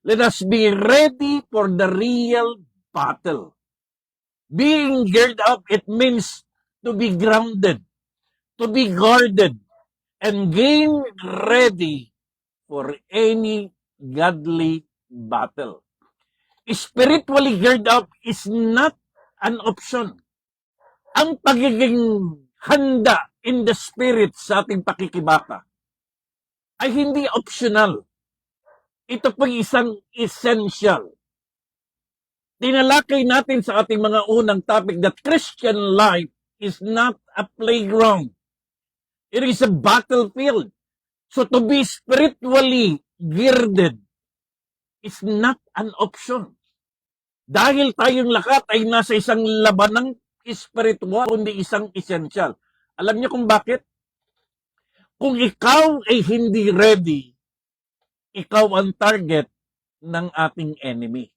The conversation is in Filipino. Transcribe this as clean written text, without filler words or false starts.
Let us be ready for the real battle. Being geared up, it means to be grounded, to be guarded, and game ready for any godly battle. Spiritually geared up is not an option. Ang pagiging handa in the spirit sa ating pakikibaka ay hindi optional. Ito po isang essential. Tinalakay natin sa ating mga unang topic that Christian life is not a playground. It is a battlefield. So to be spiritually girded is not an option. Dahil tayong lahat ay nasa isang labanang spiritual, kundi isang essential. Alam niyo kung bakit? Kung ikaw ay hindi ready, ikaw ang target ng ating enemy.